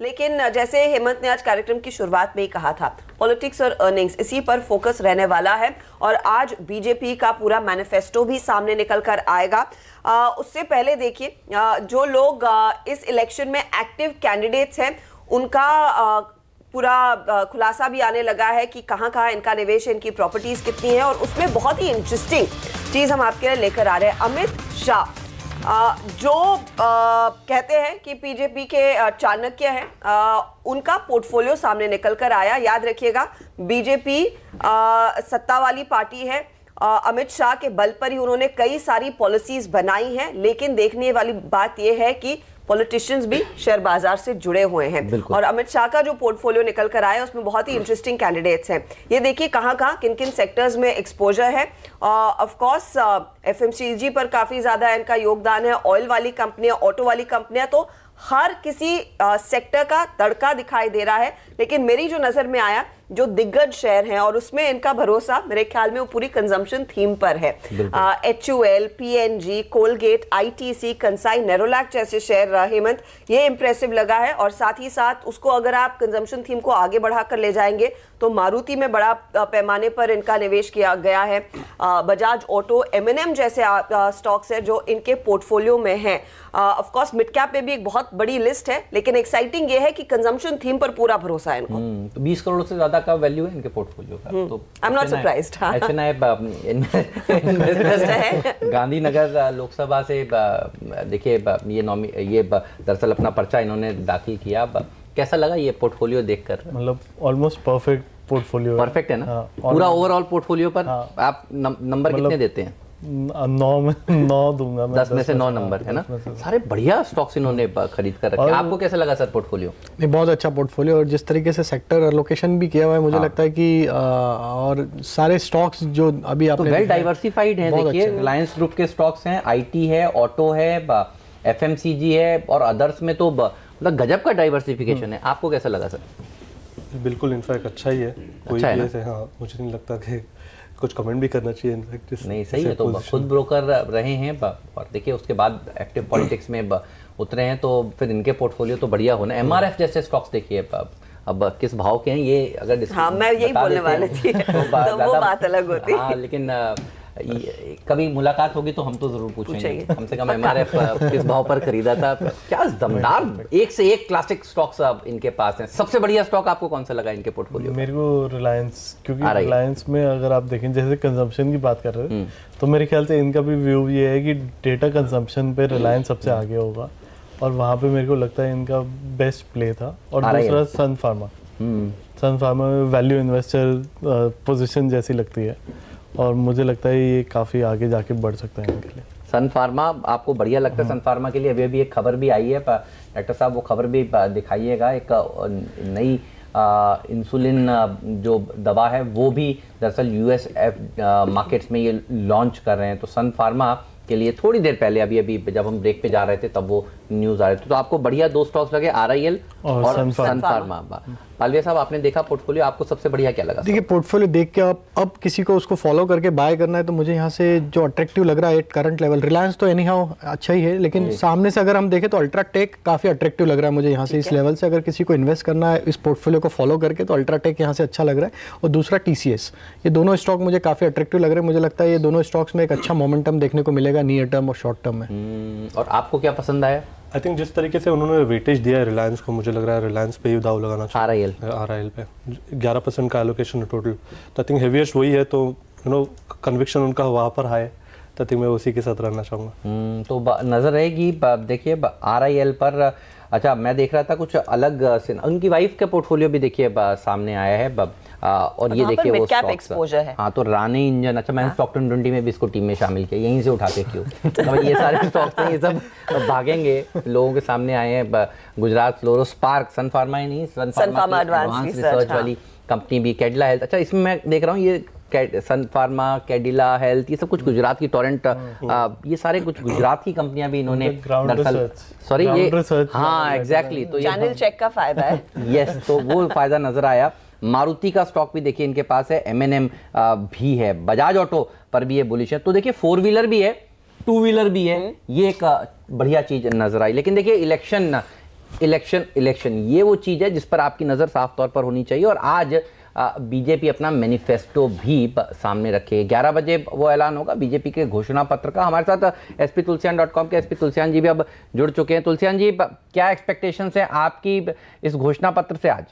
लेकिन जैसे हेमंत ने आज कार्यक्रम की शुरुआत में ही कहा था, पॉलिटिक्स और अर्निंग्स इसी पर फोकस रहने वाला है और आज बीजेपी का पूरा मैनिफेस्टो भी सामने निकल कर आएगा। उससे पहले देखिए, जो लोग इस इलेक्शन में एक्टिव कैंडिडेट्स हैं उनका पूरा खुलासा भी आने लगा है कि कहां कहां इनका निवेश है, इनकी प्रॉपर्टीज कितनी है। और उसमें बहुत ही इंटरेस्टिंग चीज हम आपके लिए लेकर आ रहे हैं। अमित शाह जो कहते हैं कि बीजेपी के चाणक्य हैं, उनका पोर्टफोलियो सामने निकल कर आया। याद रखिएगा, बीजेपी सत्ता वाली पार्टी है। अमित शाह के बल पर ही उन्होंने कई सारी पॉलिसीज बनाई हैं, लेकिन देखने वाली बात यह है कि पॉलिटिशियंस भी शेयर बाजार से जुड़े हुए हैं। और अमित शाह का जो पोर्टफोलियो निकल कर आया उसमें बहुत ही इंटरेस्टिंग कैंडिडेट्स हैं। ये देखिए कहां कहां किन किन सेक्टर्स में एक्सपोजर है। ऑफ कोर्स एफएमसीजी पर काफी ज्यादा इनका योगदान है। ऑयल वाली कंपनियां, ऑटो वाली कंपनियां, तो हर किसी सेक्टर का तड़का दिखाई दे रहा है। लेकिन मेरी जो नजर में आया, जो दिग्गज शेयर हैं और उसमें इनका भरोसा मेरे ख्याल में वो पूरी कंजम्पशन थीम पर है। HUL, PNG, Colgate, ITC, Kansai, Nerolac जैसे शेयर हेमंत, ये इंप्रेसिव लगा है। और साथ ही साथ उसको अगर आप कंजम्पशन थीम को आगे बढ़ाकर ले जाएंगे तो मारुति में बड़ा पैमाने पर इनका निवेश किया गया है। बजाज ऑटो, M&M जैसे स्टॉक्स है जो इनके पोर्टफोलियो में है। ऑफ कोर्स मिड कैप में भी एक बहुत बड़ी लिस्ट है, लेकिन एक्साइटिंग ये है कि कंजम्पशन थीम पर पूरा भरोसा है इनको। तो 20 करोड़ से ज्यादा का वैल्यू है इनके पोर्टफोलियो का। तो I am not surprised. Gandhinagar Lok Sabha से देखिए ये दरअसल अपना पर्चा इन्होंने दाखिल किया। कैसा लगा ये पोर्टफोलियो देखकर? मतलब ऑलमोस्ट परफेक्ट पोर्टफोलियो। परफेक्ट है ना? पूरा ओवरऑल पोर्टफोलियो पर आप नंबर कितने देते हैं? 9 दूंगा मैं। 10 में से 9 नंबर है ना? सारे बढ़िया स्टॉक्स इन्होंने खरीद कर रखे। आपको कैसा लगा सर पोर्टफोलियो? नहीं, बहुत अच्छा पोर्टफोलियो। और जिस तरीके से सेक्टर एलोकेशन भी किया हुआ है, मुझे लगता है कि और सारे स्टॉक्स जो अभी आपने वेल डाइवर्सिफाइड हैं। देखिए रिलायंस ग्रुप के स्टॉक्स हैं, IT है, ऑटो है, FMCG है और अदर्स में तो मतलब गजब का डाइवर्सिफिकेशन है। आपको कैसा लगा सर? बिल्कुल, इनफैक्ट अच्छा ही है। कोई अच्छा है हाँ, मुझे नहीं लगता कि कुछ कमेंट भी करना चाहिए इनफैक्ट। नहीं, सही है। तो खुद ब्रोकर रहे हैं और देखिए उसके बाद एक्टिव पॉलिटिक्स में उतरे हैं, तो फिर इनके पोर्टफोलियो तो बढ़िया होना। MRF जैसे स्टॉक्स देखिए अब किस भाव के हैं ये अगर हाँ, मैं यही बोलने वाली थी तो वो बात अलग होती। हाँ, लेकिन कभी मुलाकात होगी तो हम तो जरूर पूछेंगे। कम से कम MRF किस भाव पर खरीदा था। क्या दमदार एक से एक क्लासिक स्टॉक्स अब इनके पास हैं। सबसे बढ़िया स्टॉक आपको कौन सा लगा इनके पोर्टफोलियो? मेरे को रिलायंस, क्योंकि रिलायंस में अगर आप देखें, जैसे कंजम्पशन की बात कर रहे हैं, तो मेरे ख्याल से इनका भी व्यू ये है कि डेटा कंजम्पशन पे रिलायंस सबसे आगे होगा और वहाँ पे मेरे को लगता है इनका बेस्ट प्ले था। और दूसरा सन फार्मा। सन फार्मा में वैल्यू इन्वेस्टर पोजीशन जैसी लगती है और मुझे लगता है ये काफ़ी आगे जाके बढ़ सकता है इनके लिए। सन फार्मा आपको बढ़िया लगता है? सन फार्मा के लिए अभी एक खबर भी आई है डॉक्टर साहब, वो खबर भी दिखाइएगा। एक नई इंसुलिन जो दवा है वो भी दरअसल US मार्केट्स में ये लॉन्च कर रहे हैं। तो सन फार्मा के लिए थोड़ी देर पहले अभी जब हम ब्रेक पे जा रहे थे तब वो न्यूज़ आ रहे थे। तो आपको बढ़िया 2 स्टॉक्स लगे, RIL और सन फार्मा। पालविया साहब, आपने देखा पोर्टफोलियो, आपको सबसे बढ़िया क्या लगा? देखिए पोर्टफोलियो देख के अब किसी को उसको फॉलो करके बाय करना है तो मुझे यहाँ से जो अट्रैक्टिव लग रहा है एट करंट लेवल, रिलायंस तो एनी हाउ अच्छा ही है, लेकिन सामने से अगर हम देखें तो अल्ट्राटेक काफ़ी अट्रैक्टिव लग रहा है मुझे यहाँ से। इस लेवल से अगर किसी को इन्वेस्ट करना है इस पोर्टफोलियो को फॉलो करके तो अल्ट्राटेक यहाँ से अच्छा लग रहा है। और दूसरा TCS, ये दोनों स्टॉक मुझे काफ़ी अट्रैक्टिव लग रहे हैं। मुझे लगता है ये दोनों स्टॉक्स में एक अच्छा मोमेंटम देखने को मिलेगा नियर टर्म और शॉर्ट टर्म में। और आपको क्या पसंद आया? आई थिंक जिस तरीके से उन्होंने वेटेज दिया है रिलायंस को, मुझे लग रहा है रिलायंस पे ही दाव लगाना चाहिए। RIL पे 11% का एलोकेशन है टोटल, तो आई थिंक हेवीएस्ट वही है। तो कन्विक्शन उनका वहाँ पर हाई है, तो आई थिंक मैं उसी के साथ रहना चाहूँगा। तो नज़र रहेगी। देखिए RIL पर अच्छा मैं देख रहा था कुछ अलग उनकी वाइफ का पोर्टफोलियो भी देखिए सामने आया है। और ये देखिए वो स्टॉक्स है। हाँ, तो रानी इंजन, अच्छा मैंने स्टॉक 20 में भी इसको टीम में शामिल किया, यहीं से उठा के क्यों? तो ये सारे स्टॉक्स हैं, ये सब भागेंगे लोगों के सामने आए हैं। गुजरात फ्लोरो, स्पार्क, सन फार्मा ही नहीं, सन फार्मा एडवांस रिसर्च वाली कंपनी भी, कैडिला हेल्थ। अच्छा इसमें मैं देख रहा हूँ ये सन फार्मा, कैडिला हेल्थ, ये सब कुछ गुजरात की, टोरेंट, ये सारे कुछ गुजरात की कंपनियां भी इन्होंने दरअसल, सॉरी ये हाँ एग्जैक्टली, तो चैनल चेक का फायदा है। यस, तो वो फायदा नजर आया। मारुति का स्टॉक भी देखिए इनके पास है, M&M भी है, बजाज ऑटो पर भी ये बुलिश है। तो देखिए 4 व्हीलर भी है, 2 व्हीलर भी है, ये एक बढ़िया चीज नजर आई। लेकिन देखिए इलेक्शन इलेक्शन ये वो चीज़ है जिस पर आपकी नज़र साफ तौर पर होनी चाहिए। और आज बीजेपी अपना मैनिफेस्टो भी सामने रखे। 11 बजे वो ऐलान होगा बीजेपी के घोषणा पत्र का। हमारे साथ sptulsian.com के SP तुलसियान जी भी अब जुड़ चुके हैं। तुलसियान जी, क्या एक्सपेक्टेशंस है आपकी इस घोषणा पत्र से आज?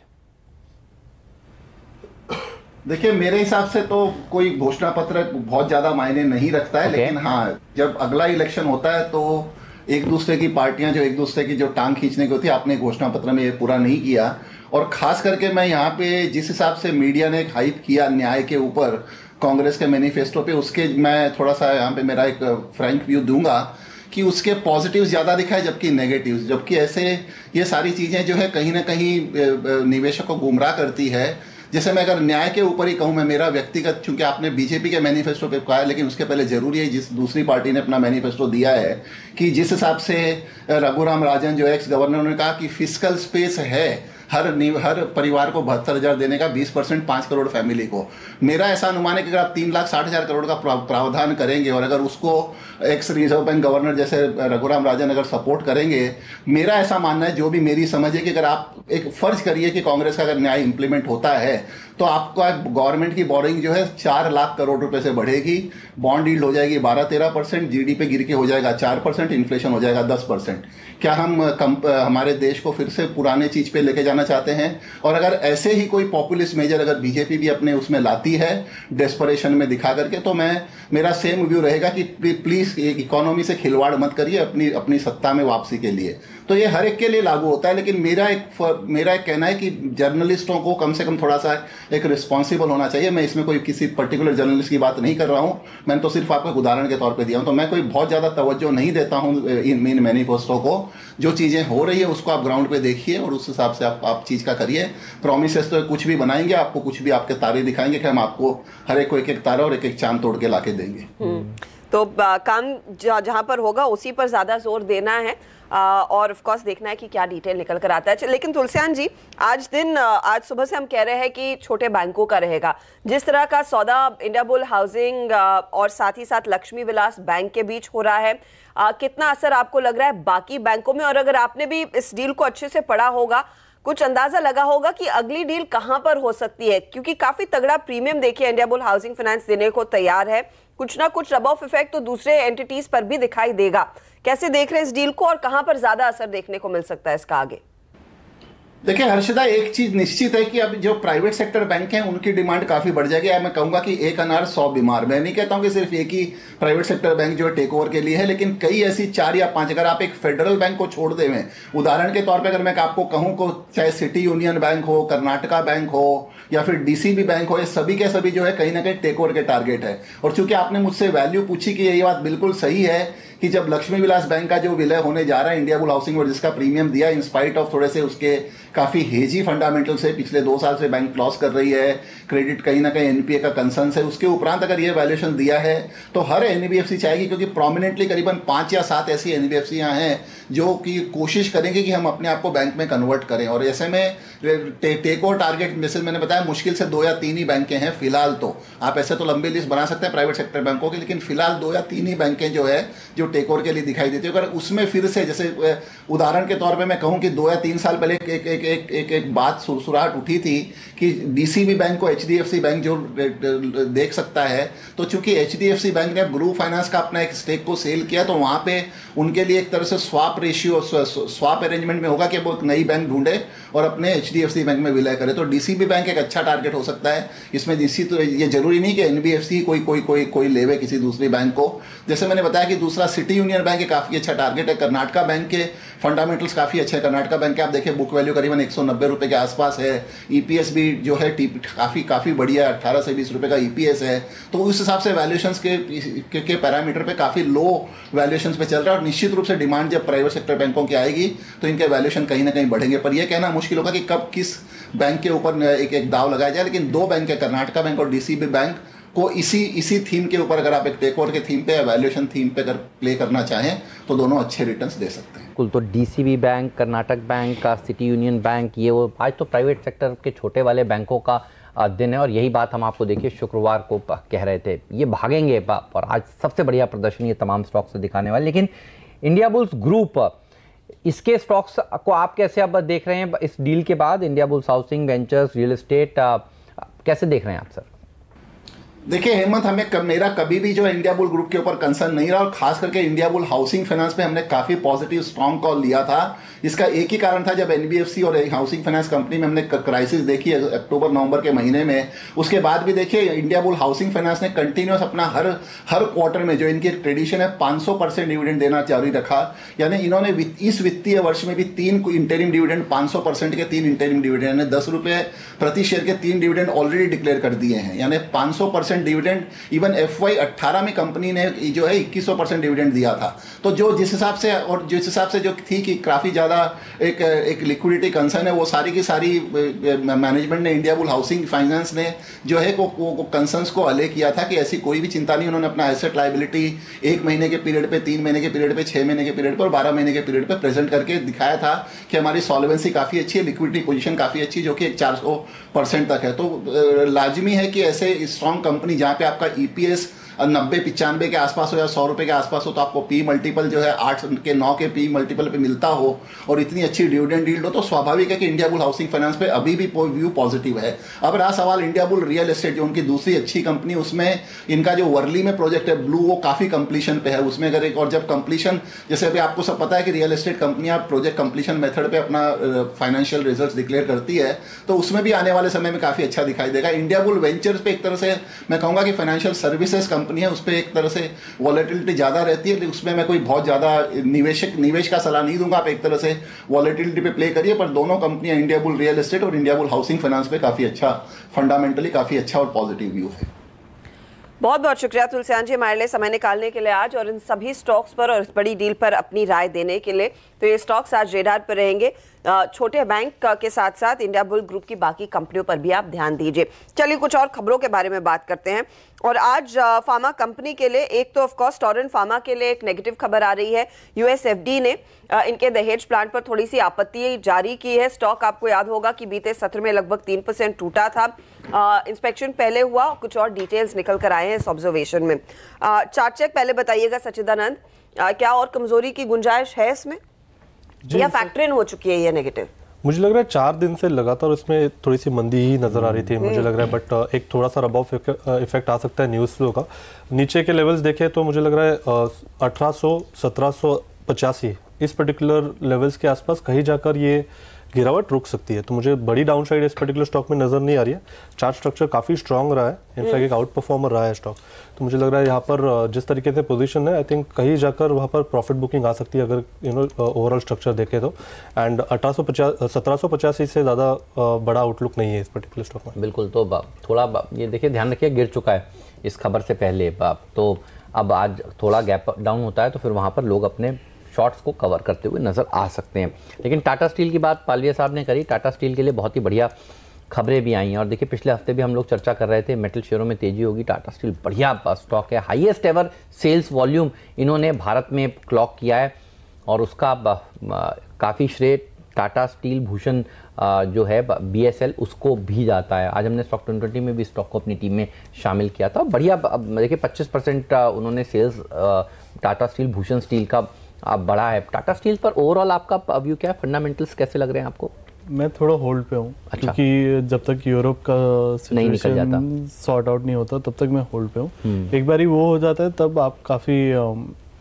देखिए, मेरे हिसाब से तो कोई घोषणा पत्र बहुत ज्यादा मायने नहीं रखता है, लेकिन हाँ, जब अगला इलेक्शन होता है तो एक दूसरे की पार्टियां जो एक दूसरे की जो टांग खींचने की होती है, आपने घोषणा पत्र में ये पूरा नहीं किया। और खास करके मैं यहाँ पे जिस हिसाब से मीडिया ने एक हाइप किया न्याय के ऊपर कांग्रेस के मैनिफेस्टो पे, उसके मैं थोड़ा सा यहाँ पे मेरा एक फ्रैंक व्यू दूंगा कि उसके पॉजिटिव्स ज़्यादा दिखाए जबकि नेगेटिव्स, जबकि ऐसे ये सारी चीज़ें जो है कहीं ना कहीं निवेशक को गुमराह करती है। जैसे मैं अगर न्याय के ऊपर ही कहूँ, मैं मेरा व्यक्तिगत, चूंकि आपने बीजेपी के मैनिफेस्टो पे कहा है, लेकिन उसके पहले जरूरी है जिस दूसरी पार्टी ने अपना मैनिफेस्टो दिया है कि जिस हिसाब से रघुराम राजन जो एक्स गवर्नर ने कहा कि फिस्कल स्पेस है हर परिवार को 72,000 देने का, 20% 5 करोड़ फैमिली को। मेरा ऐसा अनुमान है कि अगर आप 3,60,000 करोड़ का प्रावधान करेंगे और अगर उसको एक्स रिजर्व बैंक गवर्नर जैसे रघुराम राजन अगर सपोर्ट करेंगे, मेरा ऐसा मानना है, जो भी मेरी समझ है, कि अगर आप एक फर्ज करिए कि कांग्रेस का अगर न्याय इंप्लीमेंट होता है तो आपका गवर्नमेंट की बोरिंग जो है 4 लाख करोड़ रुपए से बढ़ेगी, बॉन्ड यील्ड हो जाएगी 12-13%, जीडीपी गिर के हो जाएगा 4%, इन्फ्लेशन हो जाएगा 10%। क्या हम हमारे देश को फिर से पुराने चीज पे लेके जाना चाहते हैं? और अगर ऐसे ही कोई पॉपुलिस्ट मेजर अगर बीजेपी भी अपने उसमें लाती है डेस्परेशन में दिखा करके, तो मेरा सेम व्यू रहेगा कि प्लीज इकोनॉमी से खिलवाड़ मत करिए अपनी सत्ता में वापसी के लिए। तो ये हर एक के लिए लागू होता है, लेकिन मेरा एक कहना है कि जर्नलिस्टों को कम से कम थोड़ा सा एक रिस्पॉन्सिबल होना चाहिए। मैं इसमें कोई किसी पर्टिकुलर जर्नलिस्ट की बात नहीं कर रहा हूं, मैंने तो सिर्फ आपको एक उदाहरण के तौर पे दिया हूं। तो मैं कोई बहुत ज्यादा तवज्जो नहीं देता हूं इन मैनिफेस्टो को। जो चीजें हो रही है उसको आप ग्राउंड पे देखिए और उस हिसाब से आप चीज का करिए। प्रॉमिसेस तो कुछ भी बनाएंगे, आपको कुछ भी आपके तारे दिखाएंगे कि हम आपको हर एक को एक तारा और एक चांद तोड़ के लाके देंगे। तो काम जहां पर होगा उसी पर ज्यादा जोर देना है और ऑफ कोर्स देखना है कि क्या डिटेल निकल कर आता है। लेकिन तुलसियान जी, आज सुबह से हम कह रहे हैं कि छोटे बैंकों का रहेगा। जिस तरह का सौदा इंडियाबुल हाउसिंग और साथ ही साथ लक्ष्मी विलास बैंक के बीच हो रहा है, कितना असर आपको लग रहा है बाकी बैंकों में? और अगर आपने भी इस डील को अच्छे से पढ़ा होगा, कुछ अंदाजा लगा होगा कि अगली डील कहां पर हो सकती है, क्योंकि काफी तगड़ा प्रीमियम देखिए इंडियाबुल हाउसिंग फाइनेंस देने को तैयार है। कुछ ना कुछ रब ऑफ इफेक्ट तो दूसरे एंटिटीज पर भी दिखाई देगा। कैसे देख रहे हैं इस डील को और कहां पर ज्यादा असर देखने को मिल सकता है इसका आगे? देखिए हर्षदा, एक चीज निश्चित है कि अब जो प्राइवेट सेक्टर बैंक हैं उनकी डिमांड काफी बढ़ जाएगी। मैं कहूंगा कि एक अनार 100 बीमार। मैं नहीं कहता हूं कि सिर्फ एक ही प्राइवेट सेक्टर बैंक जो है टेक ओवर के लिए है, लेकिन कई ऐसी 4 या 5, अगर आप एक फेडरल बैंक को छोड़ दें, उदाहरण के तौर पर अगर मैं आपको कहूं को चाहे सिटी यूनियन बैंक हो, कर्नाटका बैंक हो या फिर डीसीबी बैंक हो, ये सभी के सभी जो है कहीं ना कहीं टेक ओवर के टारगेट है। और चूंकि आपने मुझसे वैल्यू पूछी कि ये बात बिल्कुल सही है कि जब लक्ष्मी विलास बैंक का जो विलय होने जा रहा है इंडियाबुल हाउसिंग और जिसका प्रीमियम दिया, इन स्पाइट ऑफ थोड़े से उसके काफी हेजी फंडामेंटल से पिछले 2 साल से बैंक लॉस कर रही है, क्रेडिट कहीं ना कहीं एनपीए का कंसर्न है, उसके उपरांत अगर ये वैल्यूएशन दिया है तो हर एनबीएफसी चाहेगी, क्योंकि प्रोमिनेंटली करीबन 5 या 7 ऐसी एनबीएफसी यहाँ हैं जो कि कोशिश करेंगे कि हम अपने आप को बैंक में कन्वर्ट करें। और ऐसे में टेक ओवर टारगेट में से मैंने बताया मुश्किल से 2 या 3 ही बैंकें हैं फिलहाल। तो आप ऐसे तो लंबी लिस्ट बना सकते हैं प्राइवेट सेक्टर बैंकों की, लेकिन फिलहाल 2 या 3 ही बैंकें जो है जो टेक ओवर के लिए दिखाई देती है। अगर उसमें फिर से जैसे उदाहरण के तौर पे मैं कहूं कि 2 या 3 साल पहले एक बात सुरसुराहट उठी थी कि डीसीबी बैंक को एचडीएफसी बैंक जो देख सकता है, तो चूंकि एचडीएफसी बैंक ने ग्रुप फाइनेंस का अपना एक स्टेक को सेल किया, तो वहां पे उनके लिए एक तरह से स्वाप अरेंजमेंट में होगा कि वो एक नई बैंक ढूंढे और अपने एचडीएफसी बैंक में विलय करे। तो डीसीबी बैंक एक अच्छा टारगेट हो सकता है इसमें। तो ये जरूरी नहीं कि एनबीएफसी कोई लेवे किसी दूसरी बैंक को। जैसे मैंने बताया कि दूसरा सिटी यूनियन बैंक काफी अच्छा टारगेट है। कर्नाटका बैंक के फंडामेंटल्स काफी अच्छे हैं। कर्नाटका बैंक के आप देखिए बुक वैल्यू करीबन 190 रुपए के आसपास है। ईपीएस भी जो है काफी बढ़िया 18 से 20 रुपए का ईपीएस है। तो उस हिसाब से वैल्यूएशंस के पैरामीटर पे काफी लो वैल्यूएशंस पे चल रहा है। और निश्चित रूप से डिमांड जब प्राइवेट सेक्टर बैंकों की आएगी तो इनके वैल्यूएशन कहीं ना कहीं बढ़ेंगे। पर यह कहना मुश्किल होगा कि कब किस बैंक के ऊपर एक दाव लगाया जाए। लेकिन 2 बैंक है, कर्नाटका बैंक और डीसीबी बैंक को इसी थीम के ऊपर अगर आप एक टेक ओवर के थीम पे या वैल्यूएशन थीम पे अगर प्ले करना चाहें तो दोनों अच्छे रिटर्न्स दे सकते हैं। कुल तो डीसीबी बैंक, कर्नाटक बैंक का, सिटी यूनियन बैंक, ये वो आज तो प्राइवेट सेक्टर के छोटे वाले बैंकों का दिन है। और यही बात हम आपको देखिए शुक्रवार को कह रहे थे, ये भागेंगे और आज सबसे बढ़िया प्रदर्शन ये तमाम स्टॉक्स से दिखाने वाले। लेकिन इंडियाबुल्स ग्रुप इसके स्टॉक्स को आप कैसे अब देख रहे हैं इस डील के बाद? India bulls housing ventures, real estate, कैसे देख रहे हैं आप सर? देखिए हेमंत, मेरा कभी भी जो इंडिया बुल ग्रुप के ऊपर कंसर्न नहीं रहा, और खास करके इंडिया बुल हाउसिंग फाइनेंस पे हमने काफी पॉजिटिव स्ट्रॉन्ग कॉल लिया था। इसका एक ही कारण था, जब एनबीएफसी और हाउसिंग फाइनेंस कंपनी में हमने क्राइसिस देखी अक्टूबर नवंबर के महीने में, उसके बाद भी देखिए इंडिया बुल हाउसिंग फाइनेंस ने कंटिन्यूस अपना हर क्वार्टर में जो इनकी ट्रेडिशन है 500% डिविडेंड देना जारी रखा। यानी इन्होंने इस वित्तीय वर्ष में भी 3 इंटरिम डिविडेंड, 500% के 3 इंटरिम डिविडेंड, यानी 10 रुपये प्रति शेयर के 3 डिविडेंड ऑलरेडी डिक्लेयर कर दिए हैं। यानी 500% डिविडेंड इवन FY18 में कंपनी ने जो है 2100% डिविडेंड दिया था। तो जिस हिसाब से जो थी कि काफी ज्यादा एक लिक्विडिटी कंसर्न है, वो सारी की सारी मैनेजमेंट ने, इंडिया बुल हाउसिंग फाइनेंस ने जो है वो कंसर्न्स को अले किया था कि ऐसी कोई भी चिंता नहीं। उन्होंने अपना एसेट लायबिलिटी 1 महीने के पीरियड पे, 3 महीने के पीरियड पे, 6 महीने के पीरियड पे और 12 महीने के पीरियड पे प्रेजेंट करके दिखाया था कि हमारी सॉल्वेंसी काफी अच्छी है, लिक्विडिटी पोजीशन काफी अच्छी, जो कि 400% तक है। तो लाजमी है कि ऐसे स्ट्रॉन्ग कंपनी जहां पे आपका EPS 90-95 के आसपास हो या 100 रुपए के आसपास हो, तो आपको P मल्टीपल जो है 8 के 9 के P मल्टीपल पे मिलता हो और इतनी अच्छी डिविडेंड यील्ड हो, तो स्वाभाविक है कि इंडिया बुल हाउसिंग फाइनेंस पे अभी भी व्यू पॉजिटिव है। अब रहा सवाल इंडिया बुल रियल एस्टेट, जो उनकी दूसरी अच्छी कंपनी, उसमें इनका जो वर्ली में प्रोजेक्ट है ब्लू, वो काफी कंप्लीशन पे है। उसमें अगर और जब कंप्लीशन, जैसे अभी आपको सब पता है कि रियल एस्टेट कंपनियां प्रोजेक्ट कंप्लीशन मेथड पे अपना फाइनेंशियल रिजल्ट डिक्लेयर करती है, तो उसमें भी आने वाले समय में काफी अच्छा दिखाई देगा। इंडिया बुल वेंचर्स पे एक तरह से मैं कहूंगा कि फाइनेंशियल सर्विसेज कंपनी है, उस पर एक तरह से वॉलेटिलिटी ज़्यादा रहती है, लेकिन उसमें मैं कोई बहुत ज़्यादा निवेश का सलाह नहीं दूंगा। आप एक तरह से वॉलेटिलिटी पे प्ले करिए, पर दोनों कंपनियां इंडिया बुल रियल एस्टेट और इंडिया बुल हाउसिंग फाइनेंस पे काफ़ी अच्छा, फंडामेंटली काफ़ी अच्छा और पॉजिटिव व्यू है। बहुत बहुत शुक्रिया तुलसियान जी हमारे लिए समय निकालने के लिए आज, और इन सभी स्टॉक्स पर और इस बड़ी डील पर अपनी राय देने के लिए। तो ये स्टॉक्स आज रेडार पर रहेंगे। छोटे बैंक के साथ साथ इंडिया बुल ग्रुप की बाकी कंपनियों पर भी आप ध्यान दीजिए। चलिए कुछ और खबरों के बारे में बात करते हैं। और आज फार्मा कंपनी के लिए एक तो ऑफकोर्स टोरेंट फार्मा के लिए एक नेगेटिव खबर आ रही है। USFD ने इनके दहेज प्लांट पर थोड़ी सी आपत्ति जारी की है। स्टॉक आपको याद होगा कि बीते सत्र में लगभग 3% टूटा था। इंस्पेक्शन पहले हुआ, कुछ और डिटेल्स निकल कर आए हैं इस ऑब्जर्वेशन में। चार्ट चेक पहले बताइएगा सच्चिदानंद, क्या और कमजोरी की गुंजाइश है इसमें या फैक्टर इन हो चुकी है ये नेगेटिव? मुझे लग रहा है 4 दिन से लगातार इसमें थोड़ी सी मंदी ही नजर आ रही थी मुझे लग रहा है, बट एक थोड़ा सा रबाव इफेक्ट आ सकता है न्यूज़ फ्लो का। नीचे के लेवल्स देखें तो मुझे लग रहा है 1800 1785 इस पर्टिकुलर लेवल्स के आसपास कहीं जाकर ये गिरावट रुक सकती है। तो मुझे बड़ी डाउन साइड इस पर्टिकुलर स्टॉक में नजर नहीं आ रही है। चार्ट स्ट्रक्चर काफी स्ट्रांग रहा है, इनफैक्ट एक आउट परफॉर्मर रहा है स्टॉक। तो मुझे लग रहा है यहाँ पर जिस तरीके से पोजीशन है, आई थिंक कहीं जाकर वहाँ पर प्रॉफिट बुकिंग आ सकती है अगर ओवरऑल स्ट्रक्चर देखें तो। एंड 1785 से ज़्यादा बड़ा आउटलुक नहीं है इस पर्टिकुलर स्टॉक में। बिल्कुल, तो थोड़ा ये देखिए, ध्यान रखिए गिर चुका है इस खबर से पहले, तो अब आज थोड़ा गैप डाउन होता है तो फिर वहाँ पर लोग अपने शॉर्ट्स को कवर करते हुए नज़र आ सकते हैं। लेकिन टाटा स्टील की बात पालविया साहब ने करी। टाटा स्टील के लिए बहुत ही बढ़िया खबरें भी आई हैं, और देखिए पिछले हफ्ते भी हम लोग चर्चा कर रहे थे मेटल शेयरों में तेजी होगी। टाटा स्टील बढ़िया स्टॉक है, हाईएस्ट एवर सेल्स वॉल्यूम इन्होंने भारत में क्लॉक किया है, और उसका काफ़ी श्रेय टाटा स्टील भूषण जो है BSL उसको भी जाता है। आज हमने स्टॉक 2020 में भी स्टॉक को अपनी टीम में शामिल किया था। बढ़िया देखिए 25% उन्होंने sales Tata steel Bhushan steel का बड़ा है। टाटा स्टील पर ओवरऑल आपका व्यू क्या है, फंडामेंटल्स कैसे लग रहे हैं आपको? मैं थोड़ा होल्ड पे हूँ। अच्छा। क्योंकि जब तक यूरोप का सिचुएशन सॉर्ट आउट नहीं होता तब तक मैं होल्ड पे हूँ। एक बार वो हो जाता है तब आप काफ़ी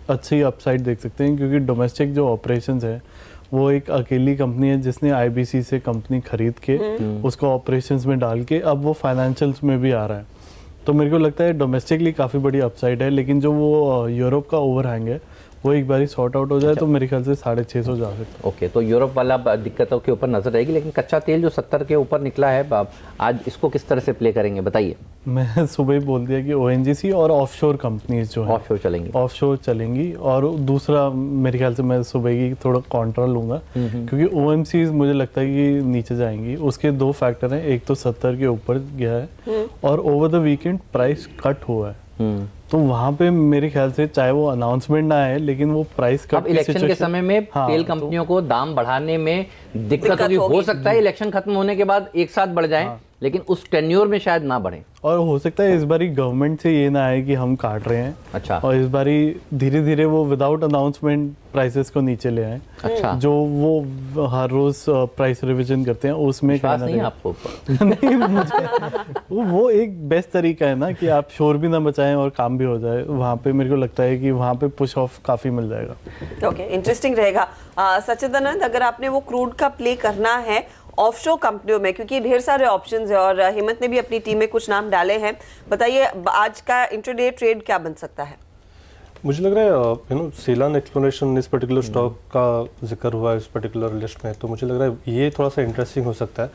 अच्छी अपसाइड देख सकते हैं, क्योंकि डोमेस्टिक जो ऑपरेशंस है वो एक अकेली कंपनी है जिसने IBC से कंपनी खरीद के उसको ऑपरेशंस में डाल के अब वो फाइनेंशियल्स में भी आ रहा है। तो मेरे को लगता है डोमेस्टिकली काफ़ी बड़ी अपसाइड है, लेकिन जो वो यूरोप का ओवरहैंग है वो एक बार सॉर्ट आउट हो जाए तो मेरे ख्याल से 650 जा सकता है। ओके, तो यूरोप वाला दिक्कतों के ऊपर नजर रहेगी। लेकिन कच्चा तेल जो 70 के ऊपर निकला है, आज इसको किस तरह से प्ले करेंगे बताइए? मैं सुबह ही बोल दिया कि ONGC और ऑफशोर कंपनीज जो है ऑफशोर चलेंगी। और दूसरा मेरे ख्याल से मैं सुबह की थोड़ा कॉन्ट्रा लूंगा, क्योंकि OMCs मुझे लगता है कि नीचे जाएंगी। उसके 2 फैक्टर हैं, एक तो 70 के ऊपर गया है और over the weekend price cut हुआ है। तो वहाँ पे मेरे ख्याल से चाहे वो अनाउंसमेंट ना आए लेकिन वो प्राइस कट इलेक्शन के समय में तेल कंपनियों को दाम बढ़ाने में दिक्कत होगी। हो सकता है इलेक्शन खत्म होने के बाद एक साथ बढ़ जाएं, लेकिन उस टेन्योर में शायद ना बढ़े। और हो सकता है इस बारी गवर्नमेंट से ये ना आए कि हम काट रहे हैं। अच्छा। और इस बारी धीरे धीरे वो विदाउट अनाउंसमेंट प्राइसेस को नीचे ले आए। अच्छा। जो वो हर रोज प्राइस रिवीजन करते हैं उसमें नहीं आपको नहीं मुझे वो एक बेस्ट तरीका है ना कि आप शोर भी ना बचाएं और काम भी हो जाए। वहाँ पे मेरे को लगता है कि वहाँ पे पुश ऑफ काफी मिल जाएगा। ओके, इंटरेस्टिंग रहेगा। सच्चिदानंद, अगर आपने वो क्रूड का प्ले करना है ऑफशोर कंपनियों में, क्योंकि ढेर सारे ऑप्शंस है और हेमंत ने भी अपनी टीम में कुछ नाम डाले हैं, बताइए आज का इंट्राडे ट्रेड क्या बन सकता है? मुझे लग रहा है सेलान एक्सप्लोरेशन इस पर्टिकुलर स्टॉक का जिक्र हुआ है इस पर्टिकुलर लिस्ट में, तो मुझे लग रहा है ये थोड़ा सा इंटरेस्टिंग हो सकता है।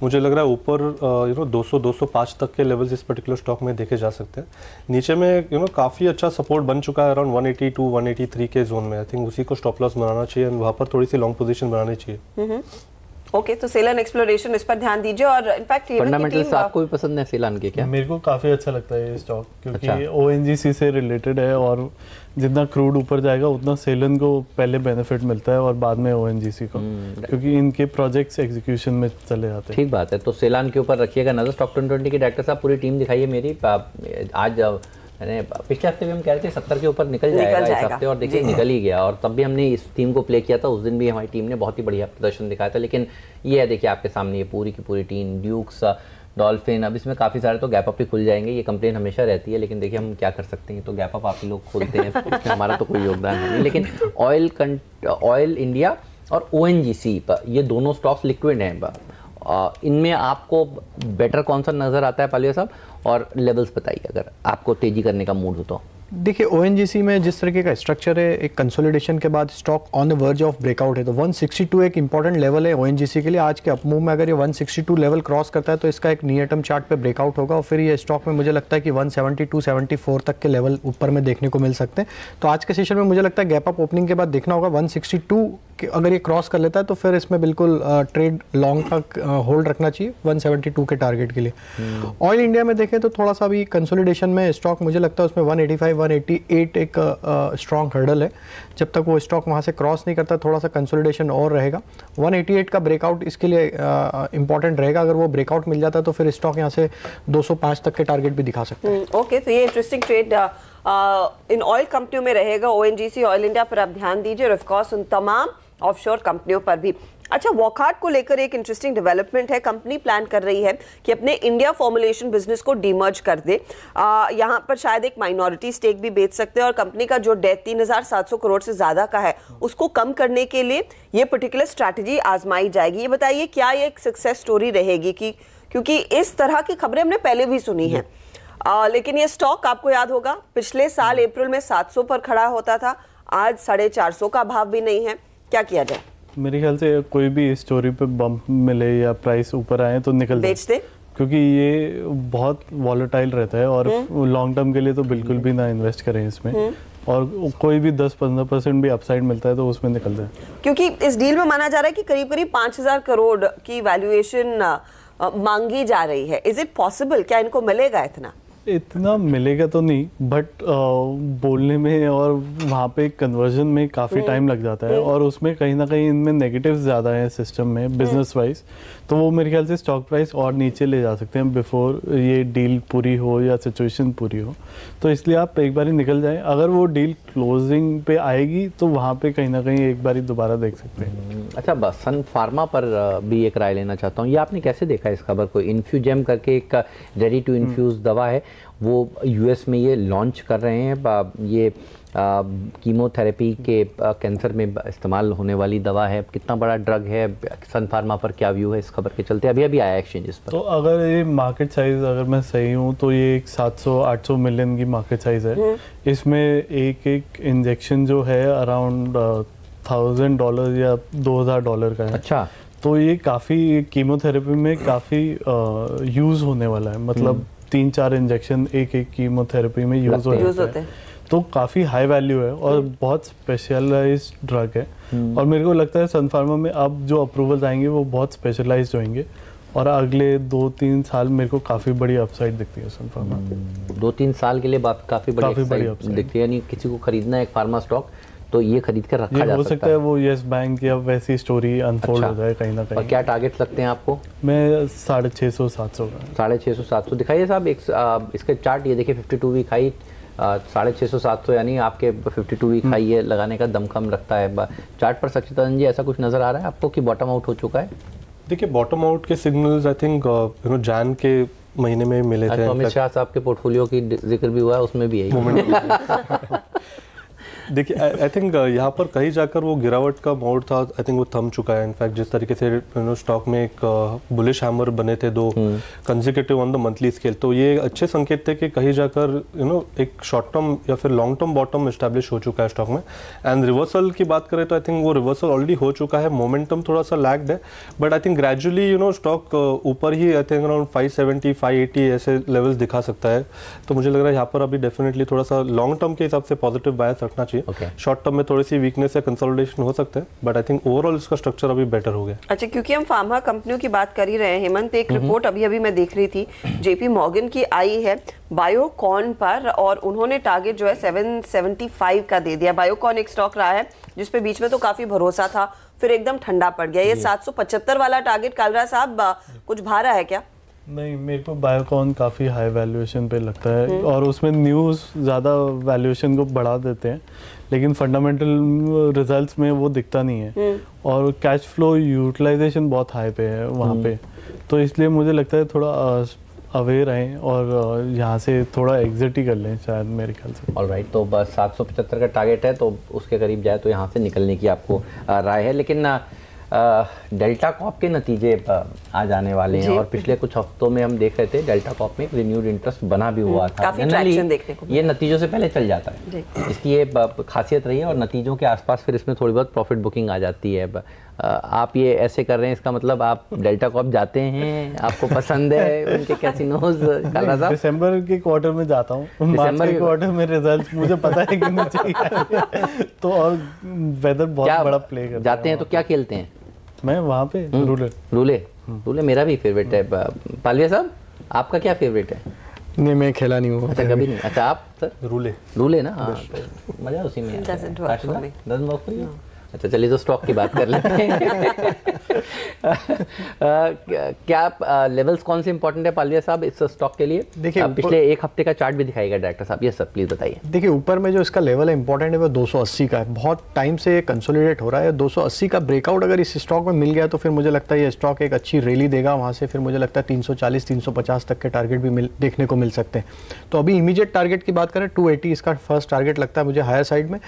मुझे लग रहा है ऊपर 200-205 तक के लेवल्स इस पर्टिकुलर स्टॉक में देखे जा सकते हैं। नीचे में काफ़ी अच्छा सपोर्ट बन चुका है अराउंड 182-183 के जोन में। आई थिंक उसी को स्टॉप लॉस बनाना चाहिए, वहाँ पर थोड़ी सी लॉन्ग पोजीशन बनानी चाहिए। ओके, तो सेलान एक्सप्लोरेशन इस पर ध्यान दीजिए। और इनफैक्ट फंडामेंटल्स आपको भी पसंद है सेलान के क्या? मेरे को काफी अच्छा लगता है ये स्टॉक, क्योंकि ओएनजीसी से रिलेटेड है और जितना क्रूड ऊपर जाएगा उतना सेलन को पहले बेनिफिट मिलता है और बाद में ओएनजीसी को, क्योंकि इनके प्रोजेक्ट्स एग्जीक्यूशन में चले जाते हैं। ठीक बात है, तो सेलान के ऊपर रखिएगा नजर। स्टॉक 2020 के डायरेक्टर साहब पूरी टीम दिखाइए मेरी। आज मैंने पिछले हफ्ते भी हम कह रहे थे 70 के ऊपर निकल जाएगा इस हफ्ते, और देखिए निकल ही गया। और तब भी हमने इस टीम को प्ले किया था, उस दिन भी हमारी टीम ने बहुत ही बढ़िया प्रदर्शन दिखाया था। लेकिन ये है देखिए आपके सामने ये पूरी की पूरी टीम, ड्यूक्स, डॉल्फिन, अब इसमें काफ़ी सारे तो गैप अप भी खुल जाएंगे। ये कंप्लेन हमेशा रहती है, लेकिन देखिए हम क्या कर सकते हैं, तो गैप अप आप ही लोग खोलते हैं, इसमें हमारा तो कोई योगदान नहीं। लेकिन ऑयल इंडिया और ओएनजीसी ये दोनों स्टॉक्स लिक्विड हैं। इनमें आपको बेटर कौन सा नज़र आता है पालिया साहब, और लेवल्स बताइए अगर आपको तेजी करने का मूड हो तो। देखिए ओएनजीसी में जिस तरीके का स्ट्रक्चर है, एक कंसोलिडेशन के बाद stock on the verge of breakout है, तो 162 एक इंपॉर्टेंट लेवल है ओएनजीसी के लिए। आज के अपमूव में अगर ये 162 लेवल क्रॉस करता है तो इसका एक नियर टर्म चार्ट पे ब्रेकआउट होगा और फिर ये स्टॉक में मुझे लगता है कि 172-74 तक के लेवल ऊपर में देखने को मिल सकते हैं। तो आज के सेशन में मुझे लगता है गैप अप ओपनिंग के बाद देखना होगा 162 अगर ये क्रॉस कर लेता है तो फिर इसमें बिल्कुल ट्रेड लॉन्ग तक होल्ड रखना चाहिए 172 के टारगेट के लिए। ऑयल इंडिया में देखें तो थोड़ा सा अभी कंसोलिडेशन में स्टॉक मुझे लगता है उसमें 185-188 एक स्ट्रॉन्ग हर्डल है। जब तक वो स्टॉक वहाँ से क्रॉस नहीं करता थोड़ा सा कंसोलिडेशन और रहेगा। 188 का ब्रेकआउट इसके लिए इंपॉर्टेंट रहेगा। अगर वो ब्रेकआउट मिल जाता है तो फिर स्टॉक यहाँ से 205 तक के टारगेट भी दिखा सकते हैं। ओके, तो ये इंटरेस्टिंग ट्रेड इन ऑयल कंपनियों में रहेगा। ओएनजीसी, ऑयल इंडिया पर आप ध्यान दीजिए और ऑफ कोर्स उन तमाम ऑफशोर कंपनियों पर भी। अच्छा, वॉकहार्ट को लेकर एक इंटरेस्टिंग डेवलपमेंट है। कंपनी प्लान कर रही है कि अपने इंडिया फॉर्मुलेशन बिजनेस को डीमर्ज कर दे। यहाँ पर शायद एक माइनॉरिटी स्टेक भी बेच सकते हैं और कंपनी का जो डेट 3,700 करोड़ से ज्यादा का है उसको कम करने के लिए ये पर्टिकुलर स्ट्रैटेजी आजमाई जाएगी। ये बताइए क्या ये एक सक्सेस स्टोरी रहेगी? क्योंकि इस तरह की खबरें हमने पहले भी सुनी है। लेकिन ये स्टॉक आपको याद होगा पिछले साल अप्रैल में 700 पर खड़ा होता था, आज 450 का भाव भी नहीं है। क्या किया जाए? मेरे ख्याल से कोई भी स्टोरी पे बम्प मिले या प्राइस ऊपर आए तो निकल बेचते, क्योंकि ये बहुत वॉलेटाइल रहता है और लॉन्ग टर्म के लिए तो बिल्कुल भी ना इन्वेस्ट करें इसमें। और कोई भी 10-15% भी अपसाइड मिलता है तो उसमें निकल जाए, क्योंकि इस डील में माना जा रहा है कि करीब करीब 5,000 करोड़ की वैल्यूएशन मांगी जा रही है। Is it possible? क्या इनको मिलेगा इतना? इतना मिलेगा तो नहीं, बट बोलने में और वहाँ पे कन्वर्जन में काफ़ी टाइम लग जाता है और उसमें कहीं ना कहीं इनमें नेगेटिव्स ज़्यादा हैं सिस्टम में बिजनेस वाइज। तो वो मेरे ख्याल से स्टॉक प्राइस और नीचे ले जा सकते हैं बिफोर ये डील पूरी हो या सिचुएशन पूरी हो। तो इसलिए आप एक बारी निकल जाएं। अगर वो डील क्लोजिंग पे आएगी तो वहाँ पे कहीं ना कहीं एक बारी दोबारा देख सकते हैं। अच्छा, बस सन फार्मा पर भी एक राय लेना चाहता हूँ। ये आपने कैसे देखा इस खबर को? इन्फ्यूजेम करके एक रेडी टू इन्फ्यूज़ दवा है, वो यूएस में ये लॉन्च कर रहे हैं। ये कीमोथेरेपी के कैंसर में इस्तेमाल होने वाली दवा है। कितना बड़ा ड्रग है? सन फार्मा पर क्या व्यू है इस खबर के चलते? अभी अभी आया एक्सचेंजेस पर। तो अगर ये मार्केट साइज अगर मैं सही हूँ तो ये एक 700-800 मिलियन की मार्केट साइज है। इसमें एक इंजेक्शन जो है अराउंड $1,000 या $2,000 का है। अच्छा, तो ये काफ़ी कीमोथेरेपी में काफ़ी यूज़ होने वाला है। मतलब 3-4 इंजेक्शन एक कीमोथेरेपी में यूज़ होते हैं। तो काफ़ी हाई वैल्यू है और बहुत स्पेशलाइज्ड ड्रग है। और मेरे को लगता है सन फार्मा में अब जो अप्रूवल्स आएंगे वो बहुत स्पेशलाइज्ड होंगे और अगले 2-3 साल मेरे को काफ़ी बड़ी अपसाइड दिखती है सन फार्मा। 2-3 साल के लिए काफ़ी बड़ी अपसाइड दिखती है, यानी किसी को खरीदना है एक फार्मा स्टॉक तो ये खरीद कर रखा जा सकता है। वो यस बैंक या वैसी स्टोरी अनफोल्ड हो जाए कहीं ना कहीं। और क्या टारगेट लगते हैं आपको? मैं 650-700 का। 650-700 दिखाइए साहब इसके चार्ट, ये देखिए 52 वीक हाई 650-700, यानी आपके 52 वीक हाई ये लगाने का दमखम रखता है चार्ट पर। सच्चिदानंद जी, ऐसा कुछ नजर आ रहा है आपको कि बॉटम आउट हो चुका है? देखिए बॉटम आउट के सिग्नल्स आई थिंक जैन के महीने में मिले थे। अमित शाह साहब के पोर्टफोलियो की जिक्र भी हुआ है, उसमें भी यही देखिए आई थिंक यहाँ पर कहीं जाकर वो गिरावट का मोड था, आई थिंक वो थम चुका है। इनफैक्ट जिस तरीके से स्टॉक में एक बुलिश हैमर बने थे 2 consecutive on the monthly scale, तो ये अच्छे संकेत थे कि कहीं जाकर एक शॉर्ट टर्म या फिर लॉन्ग टर्म बॉटम एस्टैब्लिश हो चुका है स्टॉक में। एंड रिवर्सल की बात करें तो आई थिंक वो रिवर्सल ऑलरेडी हो चुका है, मोमेंटम थोड़ा सा लैग्ड है, but I think gradually stock ऊपर ही आई थिंक अराउंड 570-580 ऐसे लेवल्स दिखा सकता है। तो मुझे लग रहा है यहाँ पर अभी डेफिनेटली थोड़ा सा लॉन्ग टर्म के हिसाब से पॉजिटिव बायस रखना चाहिए। शॉर्ट टर्म में थोड़ी सी वीकनेस या कंसोलिडेशन हो सकता है, बट आई थिंक ओवरऑल इसका स्ट्रक्चर अभी बेटर हो गया। अच्छा, क्योंकि हम फार्मा कंपनियों की बात कर ही रहे हैं हेमंत, एक रिपोर्ट अभी मैं देख रही थी जेपी मॉर्गन की आई है बायोकॉन पर, और उन्होंने टारगेट जो है 775 का दे दिया। बायोकॉन एक स्टॉक रहा है जिसपे बीच में तो काफी भरोसा था, फिर एकदम ठंडा पड़ गया। ये 775 वाला टारगेट कालरा साहब कुछ भारा है क्या? नहीं, मेरे को बायोकॉन काफ़ी हाई वैल्यूएशन पे लगता है, और उसमें न्यूज़ ज़्यादा वैल्यूएशन को बढ़ा देते हैं, लेकिन फंडामेंटल रिजल्ट्स में वो दिखता नहीं है। और कैश फ्लो यूटिलाइजेशन बहुत हाई पे है वहाँ पे, तो इसलिए मुझे लगता है थोड़ा अवेयर रहें और यहाँ से थोड़ा एग्जिट ही कर लें शायद, मेरे ख्याल से। ऑलराइट, तो बस 775 का टारगेट है, तो उसके करीब जाए तो यहाँ से निकलने की आपको राय है। लेकिन डेल्टा कॉप के नतीजे आ जाने वाले हैं, और पिछले कुछ हफ्तों में हम देख रहे थे डेल्टा कॉप में एक रिन्यूड इंटरेस्ट बना भी हुआ था। ये नतीजों से पहले चल जाता है, इसकी ये खासियत रही है, और नतीजों के आसपास फिर इसमें थोड़ी बहुत प्रॉफिट बुकिंग आ जाती है। आप ये ऐसे कर रहे हैं, इसका मतलब आप डेल्टा कॉप जाते हैं, आपको पसंद है उनके कैसीनोज? दिसंबर के क्वार्टर में जाता हूँ, दिसंबर के क्वार्टर में रिजल्ट मुझे पता है कि मुझे तो, और वेदर बहुत बड़ा प्ले करता है। जाते हैं तो क्या खेलते हैं? मैं वहाँ पे रूले मेरा भी फेवरेट है। पालिया साहब, आपका क्या फेवरेट है? नहीं, मैं खेला नहीं हूँ। अच्छा, कभी नहीं। अच्छा, आप सर? रूले ना, हाँ, तो मजा उसी में है। अच्छा, चलिए तो स्टॉक की बात कर लेते हैं। क्या लेवल्स कौन से इंपॉर्टेंट है पालविया साहब इस स्टॉक के लिए? देखिए, पिछले एक हफ्ते का चार्ट भी दिखाएगा डायरेक्टर साहब। यस सर, प्लीज बताइए। देखिए, ऊपर में जो इसका लेवल है इंपॉर्टेंट है वो 280 का है, बहुत टाइम से कंसोलिडेट हो रहा है। 280 का ब्रेकआउट अगर इस स्टॉक में मिल गया तो फिर मुझे लगता है ये स्टॉक एक अच्छी रैली देगा वहाँ से, फिर मुझे लगता है 340-350 तक के टारगेट भी देखने को मिल सकते हैं। तो अभी इमीडिएट टारगेट की बात करें 280 इसका फर्स्ट टारगेट लगता है मुझे हायर साइड में।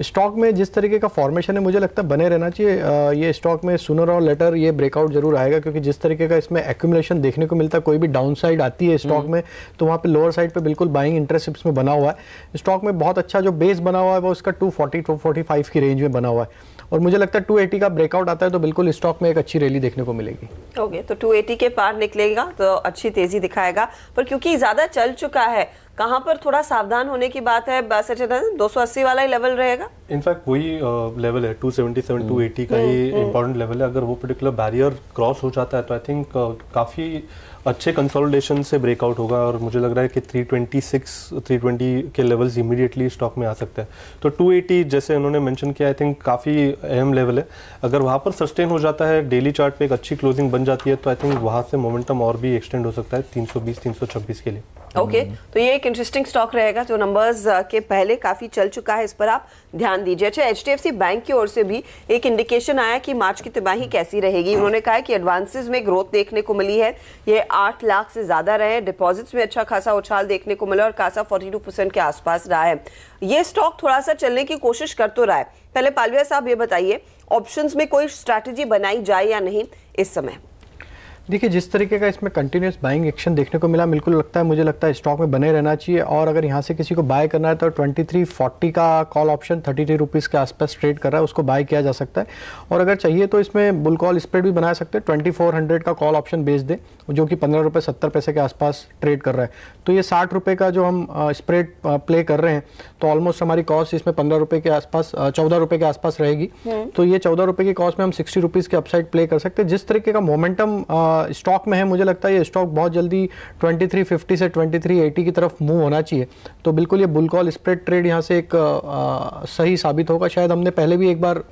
स्टॉक में जिस तरीके का फॉर्मेशन है मुझे लगता है बने रहना चाहिए। ये स्टॉक में सूनर और लेटर ये ब्रेकआउट जरूर आएगा, क्योंकि जिस तरीके का इसमें एक्यूमुलेशन देखने को मिलता है, कोई भी डाउन साइड आती है स्टॉक में तो वहाँ पे लोअर साइड पे बिल्कुल बाइंग इंटरेस्ट इसमें बना हुआ है। स्टॉक में बहुत अच्छा जो बेस बना हुआ है वो इसका 240-245 की रेंज में बना हुआ है, और मुझे लगता है 280 का ब्रेकआउट आता है तो बिल्कुल स्टॉक में एक अच्छी रैली देखने को मिलेगी। ओके, तो 280 के पार निकलेगा तो अच्छी तेजी दिखाएगा, पर क्योंकि ज्यादा चल चुका है, कहां पर थोड़ा सावधान होने की बात है? 280 वाला ही लेवल रहेगा। इनफैक्ट वही लेवल है 277-280 का ही इंपॉर्टेंट लेवल है। अगर वो पर्टिकुलर बैरियर क्रॉस हो जाता है तो आई थिंक काफ़ी अच्छे कंसोलिडेशन से ब्रेकआउट होगा, और मुझे लग रहा है कि 320 के लेवल्स इमीडिएटली स्टॉक में आ सकते हैं। तो 280 जैसे उन्होंने मेंशन किया, आई थिंक काफ़ी अहम लेवल है। अगर वहाँ पर सस्टेन हो जाता है, डेली चार्ट पे एक अच्छी क्लोजिंग बन जाती है, तो आई थिंक वहाँ से मोमेंटम और भी एक्सटेंड हो सकता है 320-326 के लिए। ओके, तो ये एक इंटरेस्टिंग स्टॉक रहेगा जो नंबर्स के पहले काफी चल चुका है, इस पर आप ध्यान दीजिए। अच्छा, HDFC बैंक की ओर से भी एक इंडिकेशन आया कि मार्च की तिमाही कैसी रहेगी। उन्होंने कहा कि एडवांसेस में ग्रोथ देखने को मिली है, ये 8 लाख से ज्यादा रहे, डिपॉजिट्स में अच्छा खासा उछाल देखने को मिला, और कासा 42% के आसपास रहा है। ये स्टॉक थोड़ा सा चलने की कोशिश कर तो रहा है। पहले पालविया साहब ये बताइए, ऑप्शंस में कोई स्ट्रैटेजी बनाई जाए या नहीं इस समय? देखिए, जिस तरीके का इसमें कंटिन्यूस बाइंग एक्शन देखने को मिला, बिल्कुल लगता है मुझे लगता है स्टॉक में बने रहना चाहिए, और अगर यहाँ से किसी को बाय करना है तो 2340 का कॉल ऑप्शन 33 रुपीज़ के आसपास ट्रेड कर रहा है, उसको बाय किया जा सकता है। और अगर चाहिए तो इसमें बुल कॉल स्प्रेड भी बना सकते हैं, 2400 का कॉल ऑप्शन बेच दें, जो कि 15 रुपये 70 पैसे के आसपास ट्रेड कर रहा है। तो ये 60 रुपये का जो हम स्प्रेड प्ले कर रहे हैं, तो ऑलमोस्ट हमारी कॉस्ट इसमें 15 रुपये के आसपास 14 रुपये के आसपास रहेगी। तो ये 14 रुपये की कॉस्ट में हम 60 रुपीज़ के अपसाइड प्ले कर सकते हैं। जिस तरीके का मोमेंटम स्टॉक में है, मुझे लगता है ये स्टॉक बहुत जल्दी 2350 से 2380 की तरफ मूव होना चाहिए। तो बिल्कुल ये बुल कॉल स्प्रेड ट्रेड यहाँ से एक सही साबित होगा। शायद हमने पहले भी एक बार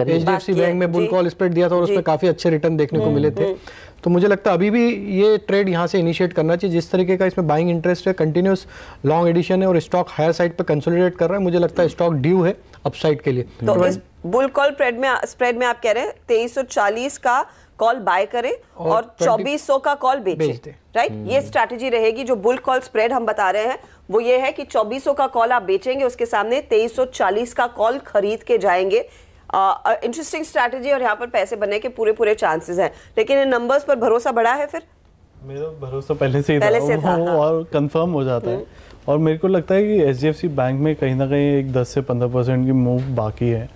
HDFC बैंक में बुल कॉल स्प्रेड दिया था और उसमें काफ़ी अच्छे रिटर्न देखने को मिले थे। तो मुझे लगता है अभी भी ये ट्रेड यहाँ से इनिशिएट करना चाहिए। जिस तरीके का इसमें बाइंग इंटरेस्ट है, कंटिन्यूस लॉन्ग एडिशन है और स्टॉक हायर साइड पे कंसोलिडेट कर रहा है, मुझे लगता है स्टॉक ड्यू है अपसाइड के लिए। तो इस बुल कॉल स्प्रेड में आप कह रहे हैं 2340 का कॉल बाय करें और 2400 का कॉल बेचें, राइट? ये स्ट्रैटेजी रहेगी। जो बुल कॉल स्प्रेड हम बता रहे हैं वो ये है कि 2400 का कॉल आप बेचेंगे, उसके सामने 2340 का कॉल खरीद के जाएंगे। इंटरेस्टिंग स्ट्रैटेजी और यहाँ पर पैसे बनने के पूरे चांसेस हैं। लेकिन इन नंबर्स पर भरोसा बढ़ा है? फिर मेरा भरोसा पहले से ही था और कंफर्म हो जाता है। और मेरे को लगता है कि HDFC बैंक में कहीं ना कहीं एक 10 से 15% की मूव बाकी है,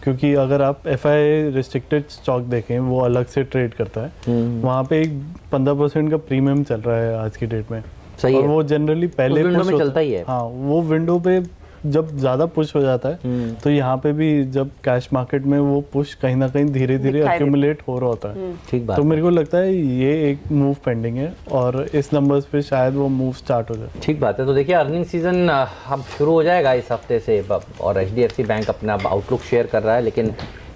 क्योंकि अगर आप FI रिस्ट्रिक्टेड स्टॉक देखें, वो अलग से ट्रेड करता है, वहाँ पे एक 15% का प्रीमियम चल रहा है आज की डेट में। सही और है। वो जनरली पहले विंडो में चलता ही है। हाँ, वो विंडो पे जब ज्यादा पुश हो जाता है तो यहाँ पे भी जब कैश मार्केट में वो पुश कहीं ना कहीं धीरे धीरे एक्यूमुलेट हो रहा होता है। ठीक बात। तो मेरे को लगता है ये एक मूव पेंडिंग है और इस नंबर्स पे शायद वो मूव स्टार्ट हो जाए। ठीक बात है। तो देखिए अर्निंग सीजन अब शुरू हो जाएगा इस हफ्ते से और HDFC बैंक अपना आउटलुक शेयर कर रहा है, लेकिन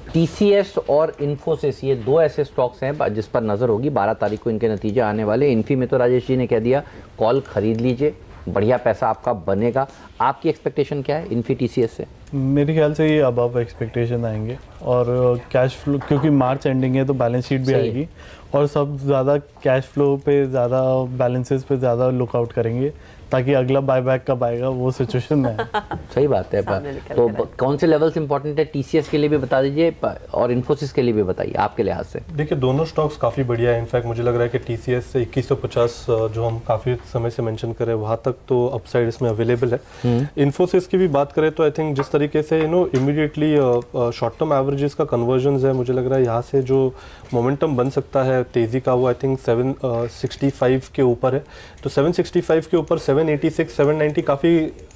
TCS और इन्फोसिस ये दो ऐसे स्टॉक्स हैं जिस पर नजर होगी। 12 तारीख को इनके नतीजे आने वाले। इन्फी में तो राजेश जी ने कह दिया कॉल खरीद लीजिए, बढ़िया पैसा आपका बनेगा। आपकी एक्सपेक्टेशन क्या है इन्फी TCS से? मेरे ख्याल से ये अबव एक्सपेक्टेशन आएंगे और कैश फ्लो, क्योंकि मार्च एंडिंग है तो बैलेंस शीट भी आएगी और सब ज़्यादा कैश फ्लो पे ज़्यादा बैलेंसेस पे ज़्यादा लुकआउट करेंगे ताकि अगला बायबैक कब आएगा वो सिचुएशन में है। सही बात है। तो कौन से लेवल्स इंपॉर्टेंट है TCS के लिए भी बता दीजिए और इन्फोसिस के लिए भी बताइए आपके लिहाज से। देखिए दोनों स्टॉक्स काफ़ी बढ़िया है। इनफैक्ट मुझे लग रहा है कि TCS से 2150 जो हम काफ़ी समय से मेंशन कर रहे हैं वहाँ तक तो अपसाइड इसमें अवेलेबल है। इन्फोसिस की भी बात करें तो आई थिंक जिस तरीके से इमीडिएटली शॉर्ट टर्म एवरेजेस का कन्वर्जन है, मुझे लग रहा है यहाँ से जो मोमेंटम बन सकता है तेज़ी का वो आई थिंक 765 के ऊपर है। तो 765 के ऊपर 786 790 काफ़ी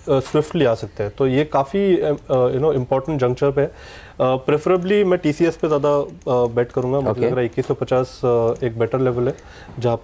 स्विफ्टली आ सकते हैं। तो ये काफ़ी इम्पॉर्टेंट जंक्चर पे है। प्रेफरेबली मैं TCS पे ज़्यादा बेट करूंगा। मुझे लग रहा है 2150 एक बेटर लेवल है जहाँ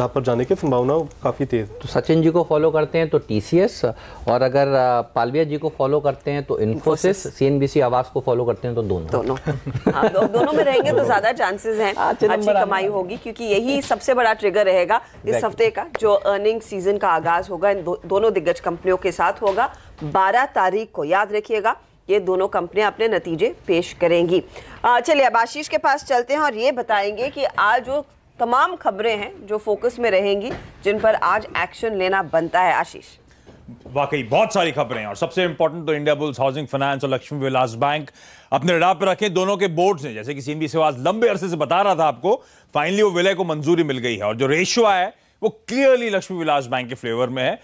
पर जाने की संभावना काफ़ी तेज़। तो सचिन जी को फॉलो करते हैं तो TCS, और अगर पालविया जी को फॉलो करते हैं तो इन्फोसिस, CNBC आवास को फॉलो करते हैं तो दोनों में रहेंगे तो ज़्यादा चांसेस हैं अच्छी कमाई होगी, क्योंकि यही सबसे बड़ा ट्रिगर रहेगा इस हफ्ते का जो अर्निंग सीजन का आगाज होगा इन दोनों दिग्गज कंपनियों के साथ होगा 12 तारीख को। याद रखिएगा ये दोनों कंपनियां अपने नतीजे पेश करेंगी। चलिए अब आशीष के पास चलते हैं और ये बताएंगे कि आज जो तमाम खबरें हैं जो फोकस में रहेंगी, जिन पर आज एक्शन लेना बनता है। आशीष, वाकई बहुत सारी खबरें और सबसे इंपॉर्टेंट तो इंडिया बुल्स, हाउसिंग फाइनेंस और लक्ष्मी विलास बैंक अपने रडार पर रखें। दोनों के बोर्ड्स ने, जैसे कि CNBC आवास लंबे अरसे से बता रहा था आपको, फाइनली वो विलय को मंजूरी मिल गई है और जो रेशियो है वो क्लियरली लक्ष्मी विलास बैंक के फ्लेवर में है।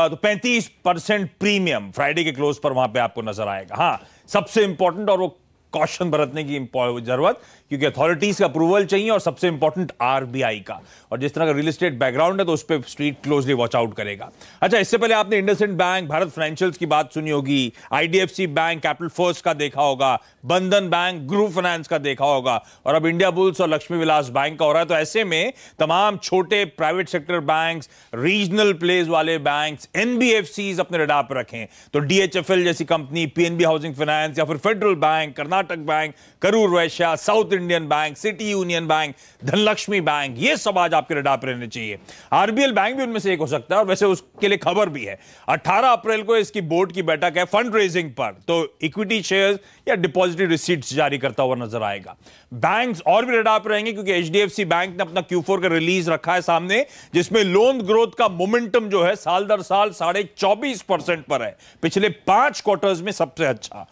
तो 35% प्रीमियम फ्राइडे के क्लोज पर वहां पे आपको नजर आएगा। हाँ, सबसे इंपॉर्टेंट और वो कॉशन बरतने की जरूरत, क्योंकि अथॉरिटीज का अप्रूवल चाहिए और सबसे इंपॉर्टेंट RBI का। और जिस तरह का रियल एस्टेट बैकग्राउंड है तो उस पर स्ट्रीट क्लोजली वॉच आउट करेगा। अच्छा, इससे पहले आपने इंडसइंड बैंक, भारत फाइनेंशियल्स की बात सुनी होगी, IDFC बैंक, कैपिटल फर्स्ट का देखा होगा, बंधन बैंक, ग्रुप फाइनेंस का देखा होगा, और अब इंडिया बुल्स और लक्ष्मी विलास बैंक का हो रहा है। तो ऐसे में तमाम छोटे private sector banks, regional place वाले बैंक्स, NBFCs अपने रडार पर रखें। तो DHFL जैसी कंपनी, PNB हाउसिंग फाइनेंस या फिर Federal Bank, Karnataka Bank, Karur Vysya, South Indian Bank, City Union Bank, Dhanlaxmi Bank, ये सब आज आपके रडार पर रहने चाहिए। RBL बैंक भी उनमें से एक हो सकता है और वैसे उसके लिए खबर भी है। 18 अप्रैल को इसकी बोर्ड की बैठक है फंड रेजिंग पर, तो इक्विटी शेयर्स या डिपॉजिटरी रिसीट्स जारी करता हुआ नजर आएगा। बैंक्स और भी रडार पर रहेंगे क्योंकि HDFC बैंक ने अपना Q4 का रिलीज रखा है सामने, जिसमें लोन ग्रोथ का मोमेंटम जो है साल दर साल 24.5% पर है, पिछले 5 क्वार्टर्स में सबसे अच्छा।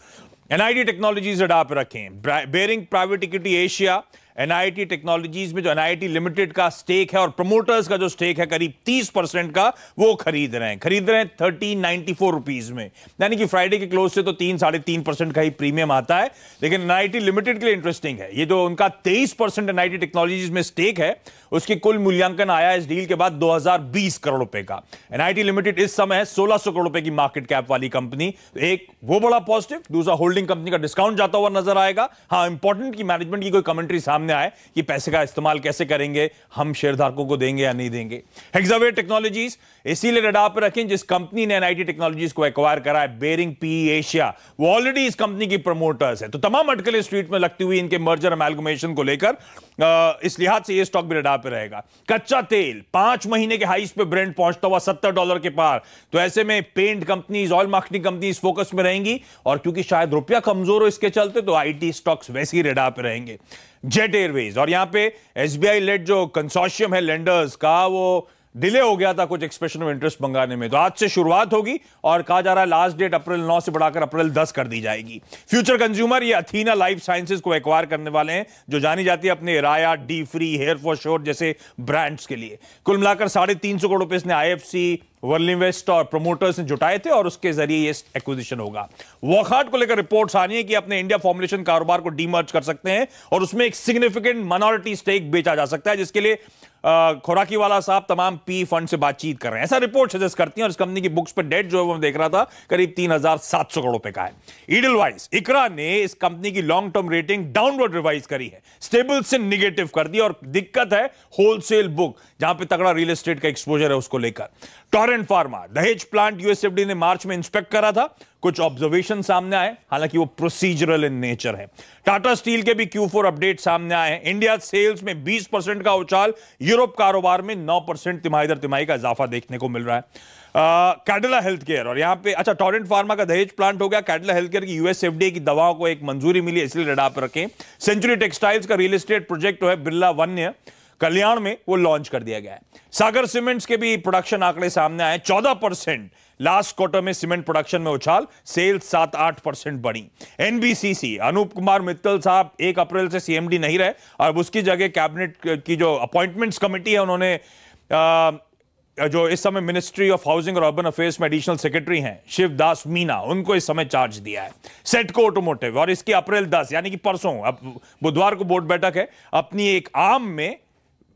NIT टेक्नोलॉजीज रडार पर रखें। Baring private equity Asia, NIT technologies में जो NIT लिमिटेड का स्टेक है और प्रमोटर्स का जो स्टेक है करीब 30% का, वो खरीद रहे हैं 1394 रुपीज में, यानी कि फ्राइडे के क्लोज से तो 3-3.5% का ही प्रीमियम आता है। लेकिन NIT लिमिटेड के लिए इंटरेस्टिंग है, ये जो उनका 23% NIT टेक्नोलॉजीज में स्टेक है, उसकी कुल मूल्यांकन आया इस डील के बाद 2020 करोड़ रुपए का। NIT लिमिटेड इस समय है 1600 करोड़ रुपए की मार्केट कैप वाली कंपनी। एक वो बड़ा पॉजिटिव, दूसरा होल्डिंग कंपनी का डिस्काउंट जाता हुआ नजर आएगा। हाँ, इंपॉर्टेंट की मैनेजमेंट की कोई कमेंट्री सामने सामने आए कि पैसे का इस्तेमाल कैसे करेंगे, हम शेयरधारकों को देंगे या नहीं देंगे। हेक्सावेयर टेक्नोलॉजीज इसीलिए रडार पर रखें जिस कंपनी ने एनआईटी टेक्नोलॉजीज को एक्वायर करा है, बेरिंग पी एशिया, वो ऑलरेडी इस कंपनी की प्रमोटर्स है। तो तमाम अटकलें स्ट्रीट में लगती हुई इनके मर्जर अमेलगमेशन को लेकर इस लिहाज से ये स्टॉक भी रडार पे रहेगा। कच्चा तेल 5 महीने के हाईस पे ब्रेंट पहुंचता हुआ $70 के पार, तो ऐसे में paint companies, oil marketing companies focus में रहेंगी, और क्योंकि शायद रुपया कमजोर हो इसके चलते, तो आईटी स्टॉक्स वैसे ही रडार पे रहेंगे। जेट एयरवेज, और यहां पे एसबीआई लेड जो कंसोर्शियम है लेंडर्स का, वो डिले हो गया था कुछ एक्सप्रेशन ऑफ इंटरेस्ट मंगाने में, तो आज से शुरुआत होगी और कहा जा रहा है लास्ट डेट अप्रैल 9 से बढ़ाकर अप्रैल 10 कर दी जाएगी। फ्यूचर कंज्यूमर ये अथीना लाइफ साइंसेज को एक्वायर करने वाले हैं, जो जानी जाती है अपने राया, D free, here for sure जैसे ब्रांड्स के लिए। कुल मिलाकर 350 करोड़ रुपए इसने आईएफसी, वर्लिन्वेस्ट और प्रोमोटर्स ने जुटाए थे, और उसके जरिए ये एक्विजिशन होगा। वॉकहार्ट को लेकर रिपोर्ट्स आ रही है कि अपने इंडिया फॉर्मुलेशन कारोबार को डीमर्ज कर सकते हैं और उसमें एक सिग्निफिकेंट माइनॉरिटी स्टेक बेचा जा सकता है, जिसके लिए खुराकी वाला साहब तमाम पी फंड से बातचीत कर रहे हैं, ऐसा रिपोर्ट सजेस्ट करती हैं। और इस कंपनी की बुक्स पर डेट जो है वो मैं देख रहा था करीब 3700 करोड़ रुपए का है। ईडलवाइज इकरा ने इस कंपनी की long term rating downward revise करी है, स्टेबल से निगेटिव कर दी, और दिक्कत है होलसेल बुक जहां पे तगड़ा रियल एस्टेट का एक्सपोजर है उसको लेकर। टोरेंट फार्मा दहेज प्लांट यूएसएफडी ने मार्च में इंस्पेक्ट करा था, कुछ ऑब्जर्वेशन सामने आए, हालांकि वो प्रोसीजरल इन नेचर है। टाटा स्टील के भी Q4 अपडेट सामने आए हैं। इंडिया सेल्स में 20% का उछाल, यूरोप कारोबार में 9% तिमाही दर तिमाही का इजाफा देखने को मिल रहा है। कैडिला हेल्थ केयर, और यहां पे अच्छा टोरेंट फार्मा का दहेज प्लांट हो गया, कैडिला हेल्थ केयर की यूएसएफडीए की दवाओं को एक मंजूरी मिली, इसलिए रडार पर रखें। सेंचुरी टेक्सटाइल्स का रियल एस्टेट प्रोजेक्ट है बिरला वन्य कल्याण में, वो लॉन्च कर दिया गया है। सागर सीमेंट्स के भी प्रोडक्शन आंकड़े सामने आए, 14% लास्ट क्वार्टर में सीमेंट प्रोडक्शन में उछाल, सेल्स 7-8% बढ़ी। एनबीसीसी, अनूप कुमार मित्तल साहब 1 अप्रैल से सीएमडी नहीं रहे, और उसकी जगह कैबिनेट की जो अपॉइंटमेंट्स कमेटी है उन्होंने जो इस समय मिनिस्ट्री ऑफ हाउसिंग और अर्बन अफेयर्स में एडिशनल सेक्रेटरी हैं शिवदास मीना, उनको इस समय चार्ज दिया है। सेटको ऑटोमोटिव, और इसकी अप्रैल 10 यानी कि परसों, अब बुधवार को बोर्ड बैठक है, अपनी एक आर्म में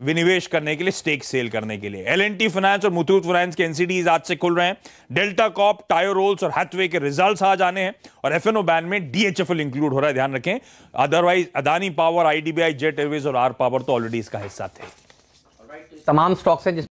विनिवेश करने के लिए, स्टेक सेल करने के लिए। एल&टी फाइनेंस और मुथूट फाइनेंस के एनसीडीज आज से खुल रहे हैं। डेल्टा कॉप, टायो रोल्स और हैथवे के रिजल्ट्स आज आने हैं, और एफएनओ बैन में डीएचएफएल इंक्लूड हो रहा है, ध्यान रखें। Otherwise Adani power, IDBI, jet Airways और आर पावर तो ऑलरेडी इसका हिस्सा थे। तमाम स्टॉक्स हैं जिसमें